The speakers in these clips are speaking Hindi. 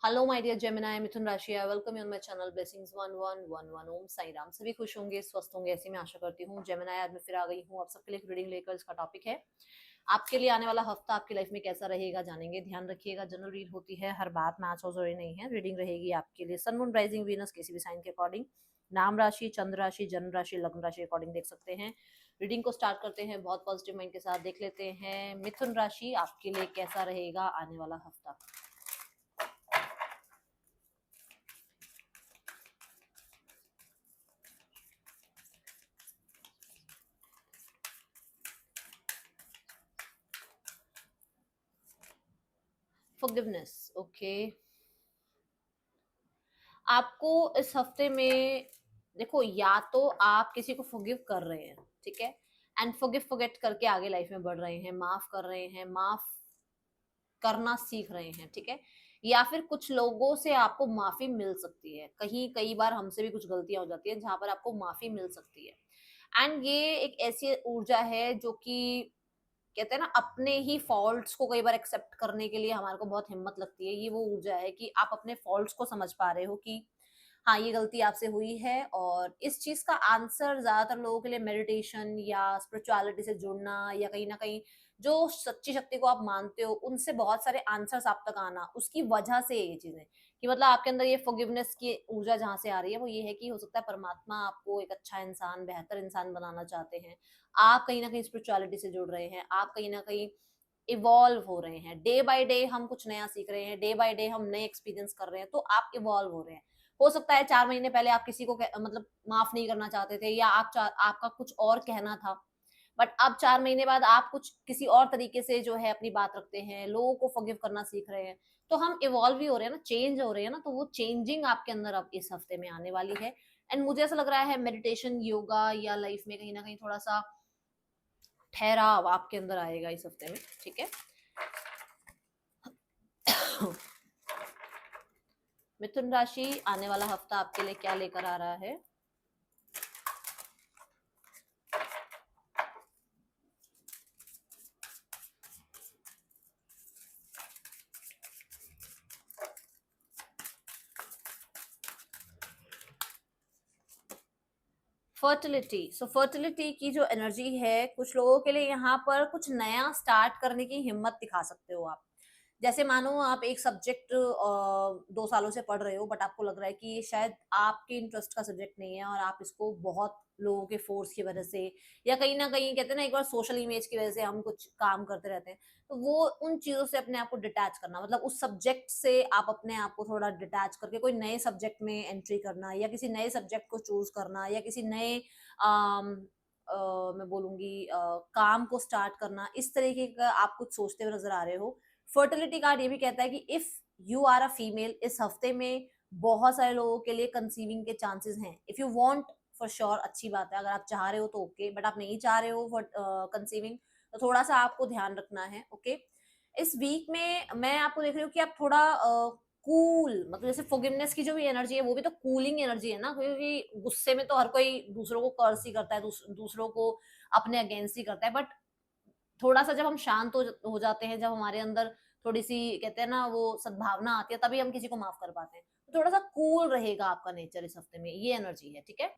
हेलो माय डियर जेमिनी, मिथुन राशि। I welcome you on my channel blessings 1111। ओम साई राम। सभी खुश होंगे, स्वस्थ होंगे, ऐसी मैं आशा करती हूँ। जेमिनी, आज मैं फिर आ गई हूँ आप सबके लिए रीडिंग लेकर। इसका टॉपिक है आपके लिए आने वाला हफ्ता आपकी लाइफ में कैसा रहेगा, जानेंगे। ध्यान रखिएगा, जनरल रीड होती है, हर बात मैच और जरूरी नहीं है। रीडिंग रहेगी आपके लिए सन मून राइजिंग वीनस किसी भी साइन के अकॉर्डिंग, नाम राशि, चंद्र राशि, जन्म राशि, लग्न राशि अकॉर्डिंग देख सकते हैं। रीडिंग को स्टार्ट करते हैं बहुत पॉजिटिव माइंड के साथ। देख लेते हैं मिथुन राशि आपके लिए कैसा रहेगा आने वाला हफ्ता। Forgiveness, okay. आपको इस हफ्ते में देखो, या तो आप किसी को फॉरगिव कर रहे हैं, ठीक है, एंड फॉरगिव फॉरगेट करके आगे लाइफ में बढ़ रहे हैं, माफ कर रहे हैं, माफ करना सीख रहे हैं, ठीक है। या फिर कुछ लोगों से आपको माफी मिल सकती है। कहीं कई बार हमसे भी कुछ गलतियां हो जाती है जहां पर आपको माफी मिल सकती है। एंड ये एक ऐसी ऊर्जा है जो कि कहते हैं ना, अपने ही फॉल्ट्स को कई बार एक्सेप्ट करने के लिए हमारे को बहुत हिम्मत लगती है। ये वो ऊर्जा है कि आप अपने फॉल्ट्स को समझ पा रहे हो कि हाँ, ये गलती आपसे हुई है। और इस चीज का आंसर ज्यादातर लोगों के लिए मेडिटेशन या स्पिरिचुअलिटी से जुड़ना, या कहीं ना कहीं जो सच्ची शक्ति को आप मानते हो उनसे बहुत सारे आंसर्स आप तक आना, उसकी वजह से ये चीजें कि मतलब आपके अंदर ये फॉरगिवनेस की ऊर्जा जहां से आ रही है, वो ये है कि हो सकता है परमात्मा आपको एक अच्छा इंसान, बेहतर इंसान बनाना चाहते हैं। आप कहीं ना कहीं स्पिरिचुअलिटी से जुड़ रहे हैं, आप कहीं ना कहीं इवॉल्व हो रहे हैं। डे बाय डे हम कुछ नया सीख रहे हैं, डे बाय डे हम नए एक्सपीरियंस कर रहे हैं, तो आप इवॉल्व हो रहे हैं। हो सकता है 4 महीने पहले आप किसी को मतलब माफ नहीं करना चाहते थे, या आपका कुछ और कहना था, बट अब 4 महीने बाद आप कुछ किसी और तरीके से जो है अपनी बात रखते हैं, लोगों को फॉरगिव करना सीख रहे हैं। तो हम इवॉल्व ही हो रहे हैं ना, चेंज हो रहे हैं ना, तो वो चेंजिंग आपके अंदर अब इस हफ्ते में आने वाली है। एंड मुझे ऐसा लग रहा है मेडिटेशन, योगा या लाइफ में कहीं ना कहीं थोड़ा सा ठहराव आपके अंदर आएगा इस हफ्ते में, ठीक है। मिथुन राशि, आने वाला हफ्ता आपके लिए क्या लेकर आ रहा है? फर्टिलिटी। सो फर्टिलिटी की जो एनर्जी है, कुछ लोगों के लिए यहाँ पर कुछ नया स्टार्ट करने की हिम्मत दिखा सकते हो आप। जैसे मानो आप एक सब्जेक्ट 2 सालों से पढ़ रहे हो, बट आपको लग रहा है कि ये शायद आपके इंटरेस्ट का सब्जेक्ट नहीं है, और आप इसको बहुत लोगों के फोर्स की वजह से, या कहीं ना कहीं कहते हैं ना, एक बार सोशल इमेज की वजह से हम कुछ काम करते रहते हैं। तो वो उन चीजों से अपने आप को डिटैच करना, मतलब उस सब्जेक्ट से आप अपने आप को थोड़ा डिटैच करके कोई नए सब्जेक्ट में एंट्री करना, या किसी नए सब्जेक्ट को चूज करना, या किसी नए मैं बोलूंगी काम को स्टार्ट करना, इस तरीके का आप कुछ सोचते हुए नजर आ रहे हो। फर्टिलिटी कार्ड ये भी कहता है कि if you are a female, इस हफ्ते में बहुत सारे लोगों के लिए कंसीविंग के चांसेस हैं। If you want, for sure अच्छी बात है, अगर आप चाह रहे हो तो ओके, बट आप नहीं चाह रहे हो फॉर कंसीविंग, तो थोड़ा सा आपको ध्यान रखना है, ओके। इस वीक में मैं आपको देख रही हूँ कि आप थोड़ा कूल, मतलब जैसे फॉरगिवनेस की जो भी एनर्जी है वो भी तो कूलिंग एनर्जी है ना, क्योंकि गुस्से में तो हर कोई दूसरों को कर्स ही करता है, दूसरों को अपने अगेंस्ट ही करता है। बट थोड़ा सा जब हम शांत हो जाते हैं, जब हमारे अंदर थोड़ी सी कहते हैं ना वो सद्भावना आती है, तभी हम किसी को माफ कर पाते हैं। तो थोड़ा सा कूल रहेगा आपका नेचर इस हफ्ते में, ये एनर्जी है, ठीक है।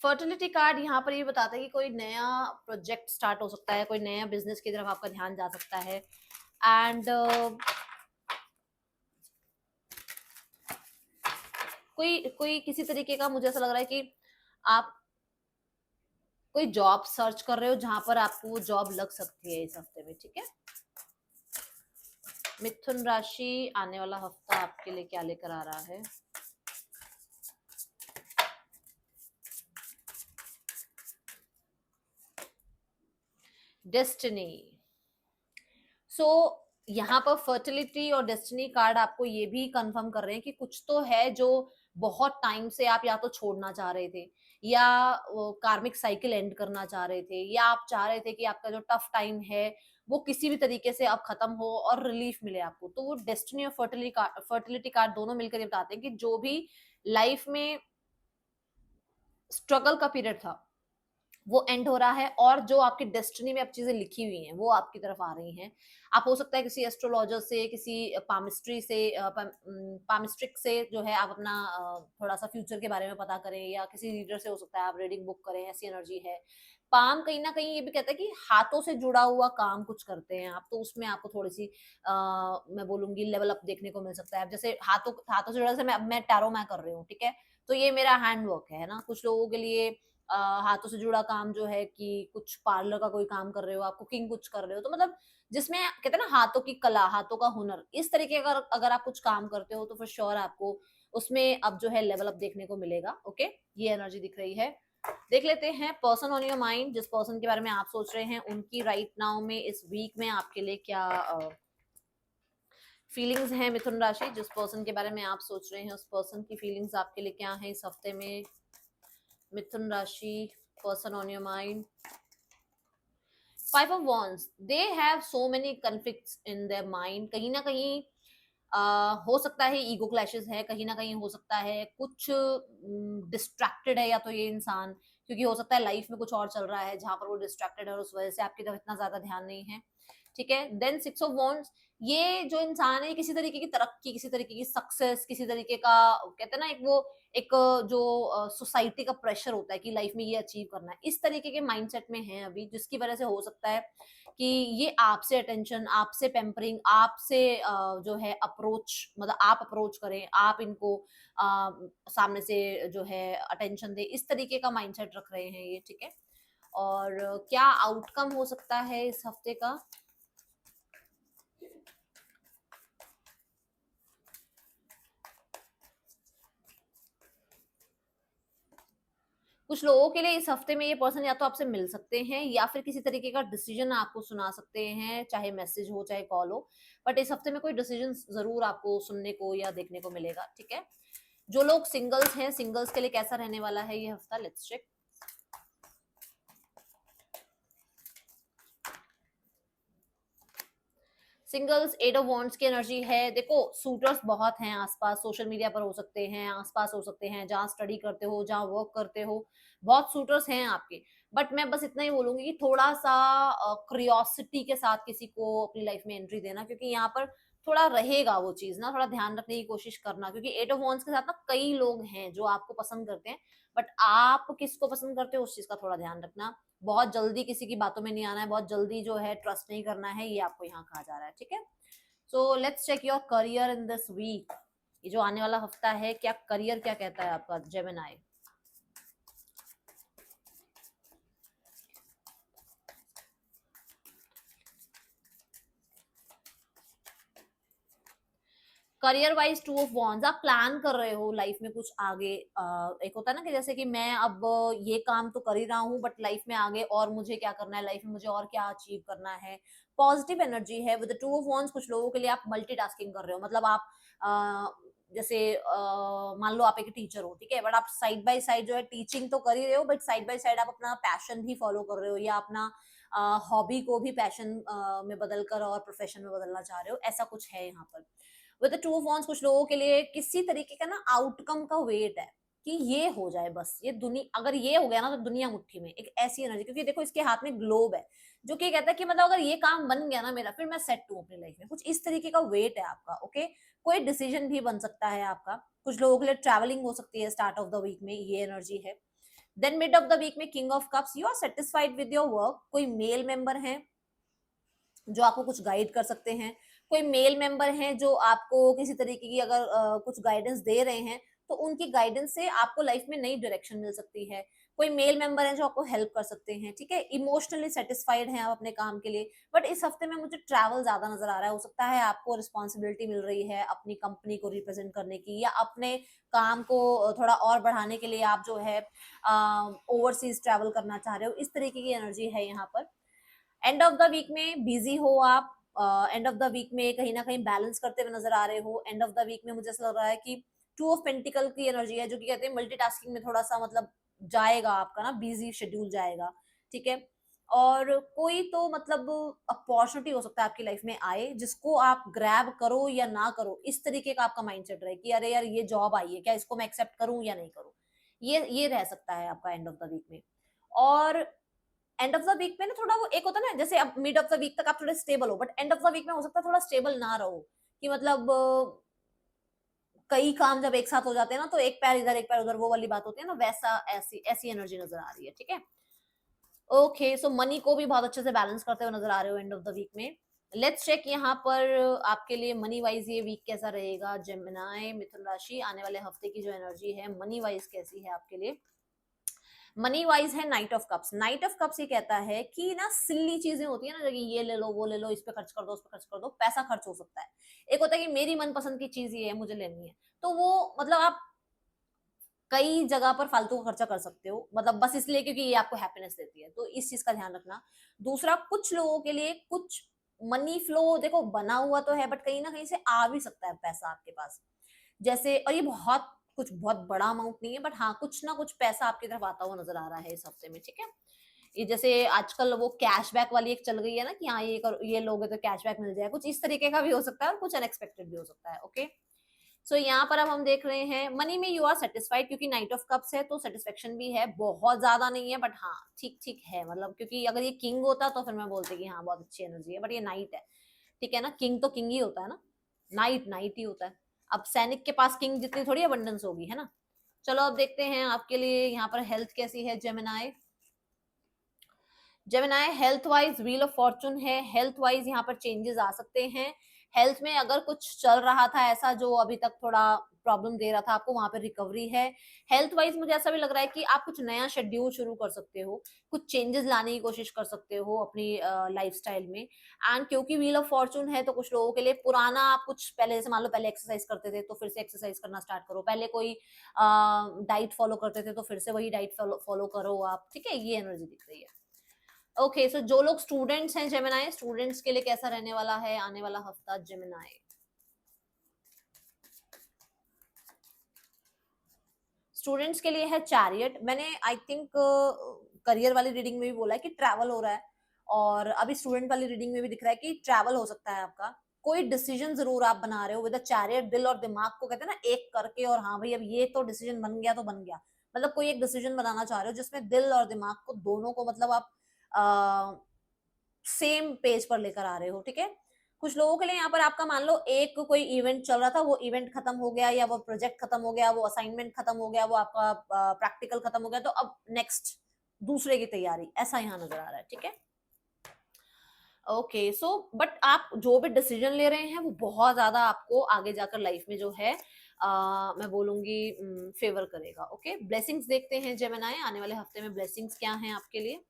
फर्टिलिटी कार्ड यहाँ पर ये बताता है कि कोई नया प्रोजेक्ट स्टार्ट हो सकता है, कोई नया बिजनेस की तरफ आपका ध्यान जा सकता है। एंड कोई कोई किसी तरीके का मुझे ऐसा लग रहा है कि आप कोई जॉब सर्च कर रहे हो जहां पर आपको वो जॉब लग सकती है इस हफ्ते में, ठीक है। मिथुन राशि, आने वाला हफ्ता आपके लिए क्या लेकर आ रहा है? डेस्टिनी। सो यहाँ पर फर्टिलिटी और डेस्टिनी कार्ड आपको ये भी कंफर्म कर रहे हैं कि कुछ तो है जो बहुत टाइम से आप या तो छोड़ना चाह रहे थे, या कार्मिक साइकिल एंड करना चाह रहे थे, या आप चाह रहे थे कि आपका जो टफ टाइम है वो किसी भी तरीके से अब खत्म हो और रिलीफ मिले आपको। तो वो डेस्टिनी और फर्टिलिटी कार्ड दोनों मिलकर ये बताते हैं कि जो भी लाइफ में स्ट्रगल का पीरियड था, वो एंड हो रहा है, और जो आपकी डेस्टिनी में अब चीजें लिखी हुई हैं वो आपकी तरफ आ रही हैं। आप हो सकता है किसी एस्ट्रोलॉजर से, किसी पामिस्ट्री से, पामिस्ट्रिक से जो है आप अपना थोड़ा सा फ्यूचर के बारे में पता करें, या किसी रीडर से हो सकता है आप रीडिंग बुक करें, ऐसी एनर्जी है। पाम कहीं ना कहीं ये भी कहता है कि हाथों से जुड़ा हुआ काम कुछ करते हैं आप, तो उसमें आपको थोड़ी सी मैं बोलूंगी लेवल अप देखने को मिल सकता है। जैसे हाथों हाथों से जुड़ा, जैसे मैं टैरो मैं कर रही हूँ, ठीक है, तो ये मेरा हैंड वर्क है ना। कुछ लोगों के लिए हाथों से जुड़ा काम जो है कि कुछ पार्लर का कोई काम कर रहे हो आप, कुकिंग कुछ कर रहे हो, तो मतलब जिसमें कहते हैं ना हाथों की कला, हाथों का हुनर, इस तरीके का अगर अगर आप कुछ काम करते हो तो फिर श्योर आपको उसमें अब जो है लेवल अप देखने को मिलेगा। ओके, ये एनर्जी दिख रही है। देख लेते हैं पर्सन ऑन योर माइंड, जिस पर्सन के बारे में आप सोच रहे हैं, उनकी राइट नाउ में इस वीक में आपके लिए क्या फीलिंग्स हैं। मिथुन राशि, जिस पर्सन के बारे में आप सोच रहे हैं उस पर्सन की फीलिंग्स आपके लिए क्या है इस हफ्ते में। मिथुन राशि, person on your mind. Five of wands, they have so many conflicts in their mind. कहीं ना कहीं हो सकता है ईगो क्लैशेस है, कहीं ना कहीं हो सकता है कुछ डिस्ट्रैक्टेड है या तो ये इंसान, क्योंकि हो सकता है लाइफ में कुछ और चल रहा है जहां पर वो डिस्ट्रैक्टेड है और उस वजह से आपकी तरफ इतना ज्यादा ध्यान नहीं है। ठीक है, देन सिक्स ऑफ वॉन्ड्स, ये जो इंसान है किसी तरीके की तरक्की, किसी तरीके की सक्सेस, किसी तरीके का कहते हैं ना एक वो एक जो सोसाइटी का प्रेशर होता है कि लाइफ में ये अचीव करना है, इस तरीके के माइंडसेट में है अभी, जिसकी वजह से हो सकता है कि ये आपसे अटेंशन, आपसे पैम्परिंग, आपसे जो है अप्रोच, मतलब आप अप्रोच करें, आप इनको सामने से जो है अटेंशन दे, इस तरीके का माइंडसेट रख रहे हैं ये। ठीक है, और क्या आउटकम हो सकता है इस हफ्ते का। कुछ लोगों के लिए इस हफ्ते में ये पर्सन या तो आपसे मिल सकते हैं या फिर किसी तरीके का डिसीजन आपको सुना सकते हैं, चाहे मैसेज हो चाहे कॉल हो, बट इस हफ्ते में कोई डिसीजन जरूर आपको सुनने को या देखने को मिलेगा। ठीक है, जो लोग सिंगल्स हैं, सिंगल्स के लिए कैसा रहने वाला है ये हफ्ता, let's check. Singles, eight of wands की एनर्जी है। देखो सूटर्स बहुत हैं आसपास, सोशल मीडिया पर हो सकते हैं, आसपास हो सकते हैं, जहां स्टडी करते हो, जहां वर्क करते हो, बहुत सूटर्स हैं आपके। बट मैं बस इतना ही बोलूंगी कि थोड़ा सा क्रियोसिटी के साथ किसी को अपनी लाइफ में एंट्री देना, क्योंकि यहाँ पर थोड़ा रहेगा वो चीज ना, थोड़ा ध्यान रखने की कोशिश करना, क्योंकि एट ऑफ वॉन्ड्स के साथ ना कई लोग हैं जो आपको पसंद करते हैं, बट आप किसको पसंद करते हो उस चीज का थोड़ा ध्यान रखना। बहुत जल्दी किसी की बातों में नहीं आना है, बहुत जल्दी जो है ट्रस्ट नहीं करना है, ये आपको यहाँ कहा जा रहा है। ठीक है, so let's check your career in this week. ये जो आने वाला हफ्ता है, क्या करियर क्या कहता है आपका, Gemini. Career wise two of wands, आप प्लान कर रहे हो लाइफ में कुछ आगे। एक होता है ना कि जैसे कि मैं अब ये काम तो कर ही रहा हूँ, बट लाइफ में आगे और मुझे क्या करना है, लाइफ में मुझे और क्या अचीव करना है। पॉजिटिव एनर्जी है विद टू ऑफ वॉन्ड्स। कुछ लोगों के लिए आप मल्टीटास्किंग कर रहे हो, मतलब आप जैसे मान लो आप एक टीचर हो, ठीक है, बट आप साइड बाय साइड जो है टीचिंग तो कर ही रहे हो, बट साइड बाय साइड आप अपना पैशन भी फॉलो कर रहे हो, या अपना हॉबी को भी पैशन में बदल कर और प्रोफेशन में बदलना चाह रहे हो, ऐसा कुछ है यहाँ पर। विद टू ऑफ वॉन्ड्स, कुछ लोगों के लिए किसी तरीके का ना आउटकम का वेट है कि ये हो जाए बस, ये दुनिया अगर ये हो गया ना तो दुनिया मुट्ठी में, एक ऐसी एनर्जी, क्योंकि देखो इसके हाथ में ग्लोब है जो कि कहता है कि मतलब अगर ये काम बन गया ना मेरा, फिर मैं सेट हूँ अपनी लाइफ में, कुछ इस तरीके का वेट है आपका। ओके, कोई डिसीजन भी बन सकता है आपका। कुछ लोगों के लिए ट्रैवलिंग हो सकती है स्टार्ट ऑफ द वीक में, ये एनर्जी है। Then mid of the week में king of cups, you are satisfied with your work. कोई मेल मेंबर है जो आपको कुछ गाइड कर सकते हैं, कोई मेल मेंबर हैं जो आपको किसी तरीके की अगर कुछ गाइडेंस दे रहे हैं, तो उनकी गाइडेंस से आपको लाइफ में नई डायरेक्शन मिल सकती है। कोई मेल मेंबर है जो आपको हेल्प कर सकते हैं। ठीक है, इमोशनली सेटिस्फाइड हैं आप अपने काम के लिए, बट इस हफ्ते में मुझे ट्रैवल ज्यादा नजर आ रहा है। हो सकता है आपको रिस्पॉन्सिबिलिटी मिल रही है अपनी कंपनी को रिप्रेजेंट करने की, या अपने काम को थोड़ा और बढ़ाने के लिए आप जो है ओवरसीज ट्रैवल करना चाह रहे हो, इस तरीके की एनर्जी है यहाँ पर। एंड ऑफ द वीक में बिजी हो आप, एंड ऑफ द वीक में कहीं ना कहीं बैलेंस करते हुए नजर आ रहे हो। एंड ऑफ द वीक में मुझे ऐसा लग रहा है कि टू ऑफ पेंटिकल की एनर्जी है, जो कि कहते हैं मल्टीटास्किंग में थोड़ा सा मतलब जाएगा आपका ना, बिजी शेड्यूल जाएगा। ठीक है, और कोई तो मतलब अपॉर्चुनिटी हो सकता है आपकी लाइफ में आए, जिसको आप ग्रैब करो या ना करो, इस तरीके का आपका माइंडसेट रहे कि अरे यार ये जॉब आई है, क्या इसको मैं एक्सेप्ट करूं या नहीं करूं। ये रह सकता है आपका एंड ऑफ द वीक में। और एंड ऑफ द वीक में ना थोड़ा वो एक होता है ना, जैसे अब मिड ऑफ द वीक तक आप थोड़े स्टेबल हो, but end of the week में हो सकता है थोड़ा स्टेबल ना रहो, कि मतलब कई काम जब एक साथ हो जाते हैं ना, तो एक पैर इधर एक पैर उधर, वो वाली बात होती है ना, वैसा ऐसी ऐसी एनर्जी नजर आ रही है, ठीक है। ओके, सो मनी को भी बहुत अच्छे से बैलेंस करते हुए नजर आ रहे हो एंड ऑफ द वीक में। लेट्स चेक यहाँ पर आपके लिए मनी वाइज ये वीक कैसा रहेगा। जेमिनाई, मिथुन राशि, आने वाले हफ्ते की जो एनर्जी है मनी वाइज कैसी है आपके लिए। मनी वाइज है night of cups. Night of cups ये कहता है कि ना सिल्ली चीजें होती है ना, जैसे ये ले लो वो ले लो, इस पे खर्च कर दो उस पे खर्च कर दो, पैसा खर्च हो सकता है। एक होता है कि मेरी मनपसंद की चीज ये है, मुझे लेनी है, तो वो मतलब आप कई जगह पर फालतू का खर्चा कर सकते हो, मतलब बस इसलिए क्योंकि ये आपको हैप्पीनेस देती है, तो इस चीज का ध्यान रखना। दूसरा, कुछ लोगों के लिए कुछ मनी फ्लो देखो बना हुआ तो है, बट कहीं ना कहीं से आ भी सकता है पैसा आपके पास, जैसे, और ये बहुत कुछ बहुत बड़ा अमाउंट नहीं है, बट हाँ कुछ ना कुछ पैसा आपकी तरफ आता हुआ नजर आ रहा है इस हफ्ते में, ठीक है। ये जैसे आजकल वो कैशबैक वाली एक चल गई है ना, कि हाँ ये लोगे तो कैशबैक मिल जाए, कुछ इस तरीके का भी हो सकता है और कुछ अनएक्सपेक्टेड भी हो सकता है, ओके। सो यहाँ पर अब हम देख रहे हैं मनी में यू आर सेटिस्फाइड, क्योंकि नाइट ऑफ कप्स है तो सेटिस्फेक्शन भी है, बहुत ज्यादा नहीं है बट हाँ ठीक ठीक है, मतलब क्योंकि अगर ये किंग होता तो फिर मैं बोलती कि हाँ बहुत अच्छी एनर्जी है, बट ये नाइट है, ठीक है ना। किंग तो किंग ही होता है ना, नाइट नाइट ही होता है। अब सैनिक के पास किंग जितनी थोड़ी अबंडेंस होगी, है ना। चलो अब देखते हैं आपके लिए यहाँ पर हेल्थ कैसी है Gemini. Gemini health wise wheel of Fortune है, हेल्थ वाइज यहाँ पर चेंजेस आ सकते हैं। हेल्थ में अगर कुछ चल रहा था ऐसा जो अभी तक थोड़ा प्रॉब्लम दे रहा था आपको, वहां पर रिकवरी है। हेल्थ वाइज मुझे ऐसा भी लग रहा है कि आप कुछ नया शेड्यूल शुरू कर सकते हो, कुछ चेंजेस लाने की कोशिश कर सकते हो अपनी लाइफस्टाइल में। एंड क्योंकि व्हील ऑफ फॉर्चून है तो कुछ लोगों के लिए पुराना, आप कुछ पहले जैसे मान लो पहले एक्सरसाइज करते थे तो फिर से एक्सरसाइज करना स्टार्ट करो, पहले कोई डाइट फॉलो करते थे तो फिर से वही डाइट फॉलो करो आप, ठीक है, ये एनर्जी दिख रही है। ओके, सो जो लोग स्टूडेंट्स हैं जेमिनाई, स्टूडेंट्स के लिए कैसा रहने वाला है आने वाला हफ्ता जेमिनाई। स्टूडेंट्स के लिए है चैरियट। मैंने आई थिंक करियर वाली रीडिंग में भी बोला है कि ट्रैवल हो रहा है, और अभी स्टूडेंट वाली रीडिंग में भी दिख रहा है कि ट्रैवल हो सकता है आपका। कोई डिसीजन जरूर आप बना रहे हो विद चैरियट, दिल और दिमाग को कहते हैं ना एक करके, और हाँ भाई अब ये तो डिसीजन बन गया तो बन गया, मतलब कोई एक डिसीजन बनाना चाह रहे हो जिसमें दिल और दिमाग को दोनों को मतलब आप सेम पेज पर लेकर आ रहे हो, ठीक है। कुछ लोगों के लिए यहाँ पर आपका मान लो एक कोई इवेंट चल रहा था, वो इवेंट खत्म हो गया, या वो प्रोजेक्ट खत्म हो गया, वो असाइनमेंट खत्म हो गया, वो आपका प्रैक्टिकल खत्म हो गया, तो अब नेक्स्ट दूसरे की तैयारी, ऐसा यहाँ नजर आ रहा है, ठीक है। ओके, सो बट आप जो भी डिसीजन ले रहे हैं वो बहुत ज्यादा आपको आगे जाकर लाइफ में जो है मैं बोलूंगी फेवर करेगा, ओके। ब्लेसिंग्स देखते हैं जेमिनाई, आने वाले हफ्ते में ब्लेसिंग्स क्या हैं आपके लिए।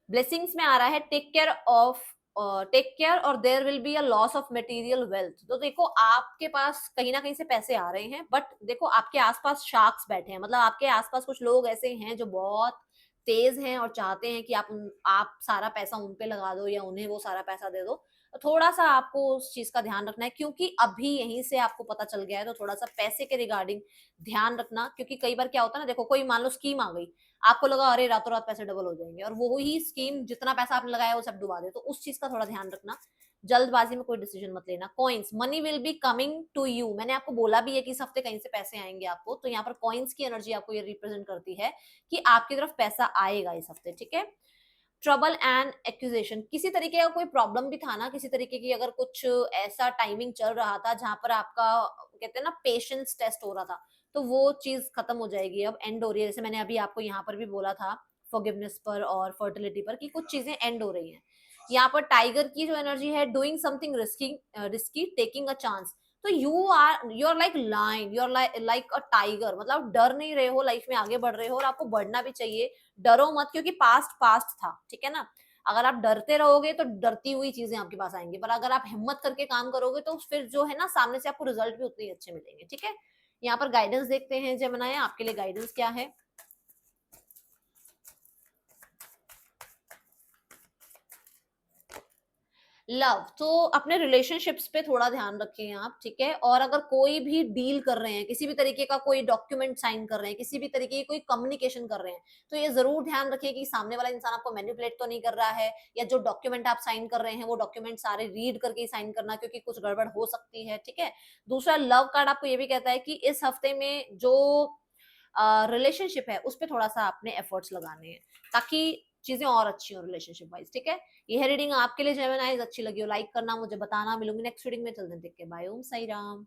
ब्लेसिंग्स में आ रहा है टेक केयर और there will be a loss of material wealth. तो देखो आपके पास कहीं ना कहीं से पैसे आ रहे हैं, बट देखो आपके आसपास शार्क्स बैठे हैं, मतलब आपके आसपास कुछ लोग ऐसे हैं जो बहुत तेज हैं और चाहते हैं कि आप सारा पैसा उन पे लगा दो या उन्हें वो सारा पैसा दे दो। तो थोड़ा सा आपको उस चीज का ध्यान रखना है, क्योंकि अभी यहीं से आपको पता चल गया है, तो थोड़ा सा पैसे के रिगार्डिंग ध्यान रखना, क्योंकि कई बार क्या होता है ना, देखो कोई मान लो स्कीम आ गई, आपको लगा अरे रातों रात पैसे डबल हो जाएंगे, और वो ही स्कीम जितना पैसा आपने लगाया वो सब डुबा दे, तो उस चीज का थोड़ा ध्यान रखना। जल्दबाजी में कोई डिसीजन मत लेना। Coins, money will be coming to you, मैंने आपको बोला भी है कि इस हफ्ते कहीं से पैसे आएंगे आपको, तो यहाँ पर कॉइन्स की एनर्जी आपको ये रिप्रेजेंट करती है कि आपकी तरफ पैसा आएगा इस हफ्ते, ठीक है। ट्रबल एंड एक्यूजेशन, किसी तरीके का कोई प्रॉब्लम भी था ना, किसी तरीके की अगर कुछ ऐसा टाइमिंग चल रहा था जहां पर आपका कहते हैं ना पेशेंस टेस्ट हो रहा था, तो वो चीज खत्म हो जाएगी, अब एंड हो रही है। जैसे मैंने अभी आपको यहाँ पर भी बोला था फॉरगिवनेस पर और फर्टिलिटी पर कि कुछ चीजें एंड हो रही हैं। यहाँ पर टाइगर की जो एनर्जी है, doing something risky taking a chance, तो you are like lion, you are like a tiger, मतलब डर नहीं रहे हो, लाइफ में आगे बढ़ रहे हो, और आपको बढ़ना भी चाहिए। डरो मत, क्योंकि पास्ट पास्ट था, ठीक है ना। अगर आप डरते रहोगे तो डरती हुई चीजें आपके पास आएंगी, पर अगर आप हिम्मत करके काम करोगे तो फिर जो है ना सामने से आपको रिजल्ट भी उतने ही अच्छे मिलेंगे, ठीक है। यहाँ पर गाइडेंस देखते हैं जेमिनी, आपके लिए गाइडेंस क्या है। लव तो अपने रिलेशनशिप्स पे थोड़ा ध्यान रखें आप, ठीक है? और अगर कोई भी डील कर रहे हैं, किसी भी तरीके का कोई डॉक्यूमेंट साइन कर रहे हैं, किसी भी तरीके की कोई कम्युनिकेशन कर रहे हैं, तो ये ज़रूर ध्यान रखिए कि सामने वाला इंसान आपको मैनिपुलेट तो नहीं कर रहा है, या जो डॉक्यूमेंट आप साइन कर रहे हैं, वो डॉक्यूमेंट सारे रीड करके ही साइन करना, क्योंकि कुछ गड़बड़ हो सकती है, ठीक है? दूसरा, लव कार्ड आपको ये भी कहता है कि इस हफ्ते में जो रिलेशनशिप है, उस पे थोड़ा-सा आपने एफर्ट्स लगाने हैं, ताकि चीज़ें और अच्छी हों रिलेशनशिप वाइज़, ठीक है? ये है रीडिंग आपके लिए जेमिनाइज़, अच्छी लगी हो लाइक करना, मुझे बताना। मिलूँगी नेक्स्ट रीडिंग में, till then take care, bye, Om Sai Ram.